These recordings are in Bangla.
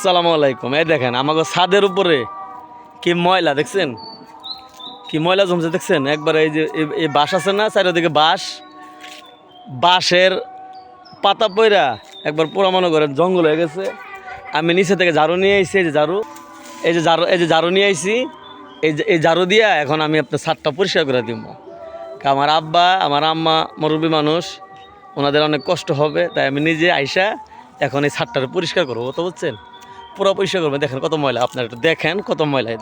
আসসালামু আলাইকুম। এই দেখেন আমাকে ছাদের উপরে কি ময়লা দেখছেন, কি ময়লা জমছে দেখছেন। একবার এই যে এই বাঁশ আছে না, চারিদিকে বাঁশের পাতা পইরা একবার পুরো মনে করেন জঙ্গল হয়ে গেছে। আমি নিচে থেকে ঝাড়ু নিয়ে আইছি, এই যে ঝাড়ু নিয়ে আইছি। এই ঝাড়ু দিয়া এখন আমি আপনার ছাদটা পরিষ্কার করে দিব। আমার আব্বা আমার আম্মা মুরব্বী মানুষ, ওনাদের অনেক কষ্ট হবে, তাই আমি নিজে আইসা এখন এই ছাদটাকে পরিষ্কার করবো। তো বুঝছেন, পুরো পরিষ্কার করবেন। দেখেন কত ময়লা, আপনার একটু দেখেন কত ময়লা। এই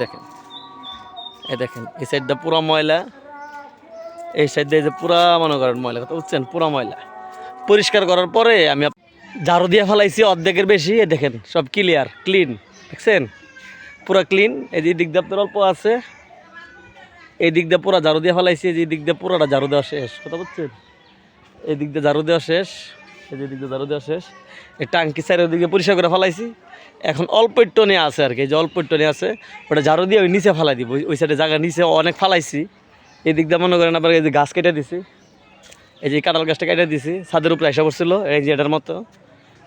দেখেন এই সাইডটা পুরো ময়লা, এই সাইড দিয়ে যে পুরা মনে করেন ময়লা, কথা বুঝছেন, পুরো ময়লা। পরিষ্কার করার পরে আমি ঝাড়ু দিয়ে ফেলাইছি অর্ধেকের বেশি। এই দেখেন সব ক্লিয়ার ক্লিন, দেখছেন পুরা ক্লিন। এই যে দিক দিয়ে আপনার অল্প আছে, এই দিক দিয়ে পুরা ঝাড়ু দিয়ে ফেলাইছি। এই দিক দিয়ে পুরোটা ঝাড়ু দেওয়া শেষ, কথা বুঝছেন। এই দিক দিয়ে ঝাড়ু দেওয়া শেষ, এই যে দিক দিয়ে ঝাড়ু দেওয়া শেষ। এই টাঙ্কি সাইডের দিকে পরিষ্কার করে ফেলাইছি। এখন অল্প একটু নিয়ে আছে আর কি, এই যে অল্প একটু নিয়ে আছে, ওটা ঝাড়ু দিয়ে ওই নিচে ফেলাই দিব। ওই সাইডে জায়গা নিচে অনেক ফালাইছি। এই দিক দিয়ে মনে করেন আবার এই যে গাছ কেটে দিছি, এই যে কাঁঠাল গাছটা কেটে দিছি। ছাদের উপরে এসে পড়ছিল এই যে এটার মতো,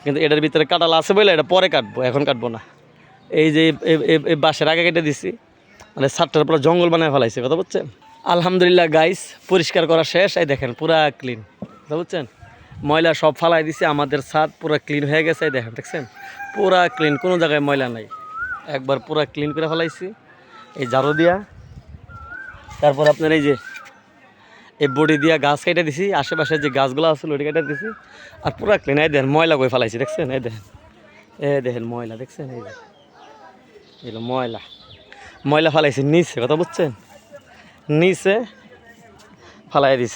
কিন্তু এটার ভিতরে কাঁঠাল আছে বলে এটা পরে কাটবো, এখন কাটবো না। এই যে এই বাঁশের আগে কেটে দিছি, মানে ছাদটার পুরো জঙ্গল বানায় ফেলাইছে, কথা বুঝছেন। আলহামদুলিল্লাহ গাইস, পরিষ্কার করা শেষ। এই দেখেন পুরা ক্লিন, কথা বুঝছেন। ময়লা সব ফালাই দিছে, আমাদের ছাদ পুরা ক্লিন হয়ে গেছে। এই দেখেন, দেখছেন পুরা ক্লিন, কোনো জায়গায় ময়লা নাই, একবার পুরা ক্লিন করে ফেলাইছি এই ঝাড়ু দিয়া। তারপর আপনার এই যে এই বডি দিয়া গাছ কেটে দিছি, আশেপাশে যে গাছগুলো আছে ওটি কেটে দিছি, আর পুরা ক্লিন। এই দেখেন ময়লা করে ফেলাইছি, দেখছেন। এই দেখেন ময়লা, দেখছেন এই যে এগুলো ময়লা ফালাইছি নিচে, কথা বুঝছেন, নিচে ফালাই দিছি।